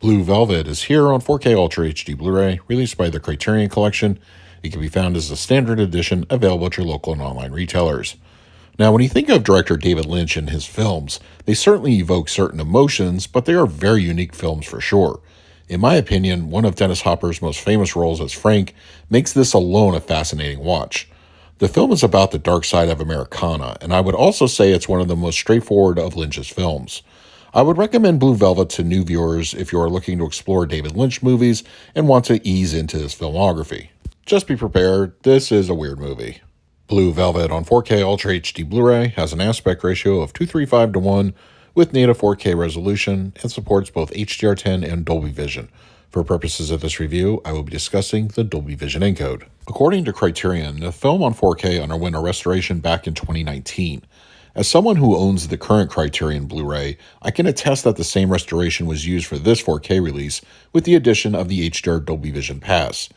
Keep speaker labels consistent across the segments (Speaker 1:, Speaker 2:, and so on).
Speaker 1: Blue Velvet is here on 4K Ultra HD Blu-ray, released by the Criterion Collection. It can be found as a standard edition, available at your local and online retailers. Now, when you think of director David Lynch and his films, they certainly evoke certain emotions, but they are very unique films for sure. In my opinion, one of Dennis Hopper's most famous roles as Frank makes this alone a fascinating watch. The film is about the dark side of Americana, and I would also say it's one of the most straightforward of Lynch's films. I would recommend Blue Velvet to new viewers if you are looking to explore David Lynch movies and want to ease into his filmography. Just be prepared, this is a weird movie. Blue Velvet on 4K Ultra HD Blu-ray has an aspect ratio of 235:1 with native 4K resolution and supports both HDR10 and Dolby Vision. For purposes of this review, I will be discussing the Dolby Vision encode. According to Criterion, the film on 4K underwent a restoration back in 2019. As someone who owns the current Criterion Blu-ray, I can attest that the same restoration was used for this 4K release with the addition of the HDR Dolby Vision Pass.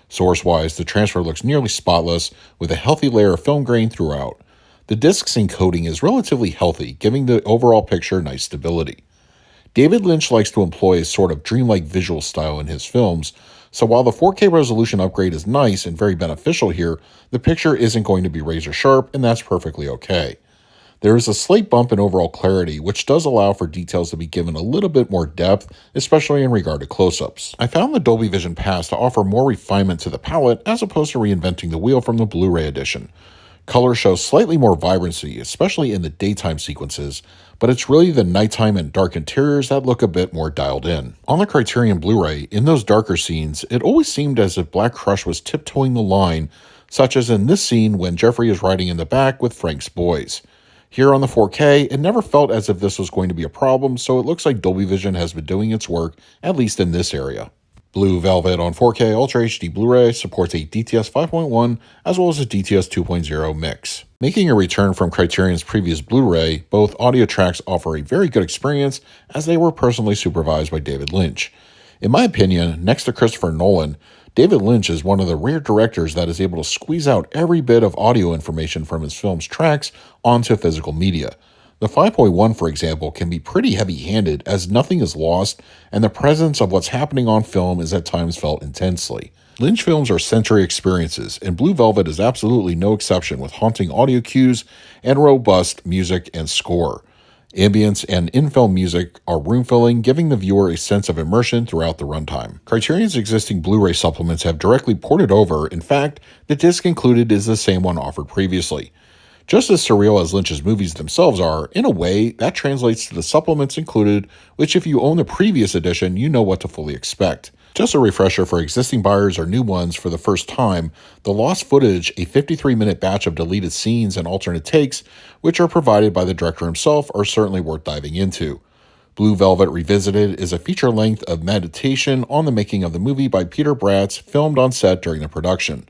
Speaker 1: Source-wise, the transfer looks nearly spotless with a healthy layer of film grain throughout. The disc's encoding is relatively healthy, giving the overall picture nice stability. David Lynch likes to employ a sort of dreamlike visual style in his films, so while the 4K resolution upgrade is nice and very beneficial here, the picture isn't going to be razor sharp, and that's perfectly okay. There is a slight bump in overall clarity, which does allow for details to be given a little bit more depth, especially in regard to close-ups. I found the Dolby Vision Pass to offer more refinement to the palette as opposed to reinventing the wheel from the Blu-ray edition. Color shows slightly more vibrancy, especially in the daytime sequences, but it's really the nighttime and dark interiors that look a bit more dialed in. On the Criterion Blu-ray, in those darker scenes, it always seemed as if Black Crush was tiptoeing the line, such as in this scene when Jeffrey is riding in the back with Frank's boys. Here on the 4K, it never felt as if this was going to be a problem, so it looks like Dolby Vision has been doing its work, at least in this area. Blue Velvet on 4K Ultra HD Blu-ray supports a DTS 5.1 as well as a DTS 2.0 mix. Making a return from Criterion's previous Blu-ray, both audio tracks offer a very good experience as they were personally supervised by David Lynch. In my opinion, next to Christopher Nolan, David Lynch is one of the rare directors that is able to squeeze out every bit of audio information from his film's tracks onto physical media. The 5.1, for example, can be pretty heavy-handed as nothing is lost, and the presence of what's happening on film is at times felt intensely. Lynch films are sensory experiences, and Blue Velvet is absolutely no exception with haunting audio cues and robust music and score. Ambience and in-film music are room-filling, giving the viewer a sense of immersion throughout the runtime. Criterion's existing Blu-ray supplements have directly ported over. In fact, the disc included is the same one offered previously. Just as surreal as Lynch's movies themselves are, in a way, that translates to the supplements included, which if you own the previous edition, you know what to fully expect. Just a refresher for existing buyers or new ones for the first time, the lost footage, a 53-minute batch of deleted scenes and alternate takes, which are provided by the director himself, are certainly worth diving into. Blue Velvet Revisited is a feature length of meditation on the making of the movie by Peter Bratz, filmed on set during the production.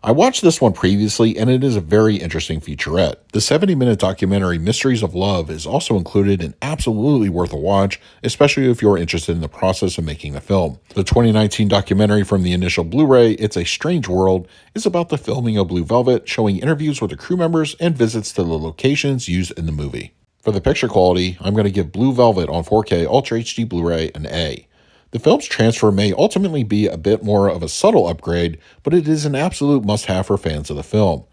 Speaker 1: I watched this one previously, and it is a very interesting featurette. The 70-minute documentary Mysteries of Love is also included and absolutely worth a watch, especially if you're interested in the process of making the film. The 2019 documentary from the initial Blu-ray, It's a Strange World, is about the filming of Blue Velvet, showing interviews with the crew members and visits to the locations used in the movie. For the picture quality, I'm going to give Blue Velvet on 4K Ultra HD Blu-ray an A. The film's transfer may ultimately be a bit more of a subtle upgrade, but it is an absolute must-have for fans of the film.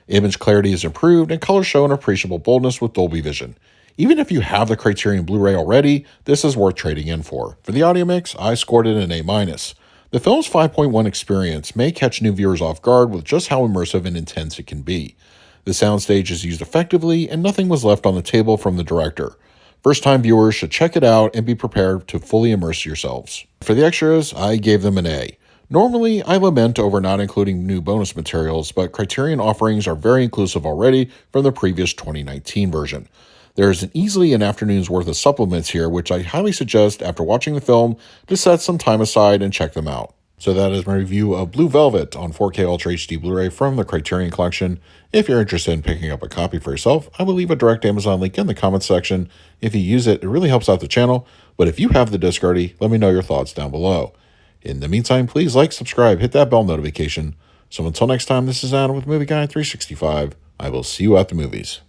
Speaker 1: Image clarity is improved and colors show an appreciable boldness with Dolby Vision. Even if you have the Criterion Blu-ray already, this is worth trading in for. For the audio mix, I scored it an A-. The film's 5.1 experience may catch new viewers off guard with just how immersive and intense it can be. The soundstage is used effectively, and nothing was left on the table from the director. First-time viewers should check it out and be prepared to fully immerse yourselves. For the extras, I gave them an A. Normally, I lament over not including new bonus materials, but Criterion offerings are very inclusive already from the previous 2019 version. There is easily an afternoon's worth of supplements here, which I highly suggest after watching the film to set some time aside and check them out. So that is my review of Blue Velvet on 4K Ultra HD Blu-ray from the Criterion Collection. If you're interested in picking up a copy for yourself, I will leave a direct Amazon link in the comments section. If you use it, it really helps out the channel. But if you have the disc already, let me know your thoughts down below. In the meantime, please like, subscribe, hit that bell notification. So until next time, this is Adam with Movie Guy 365. I will see you at the movies.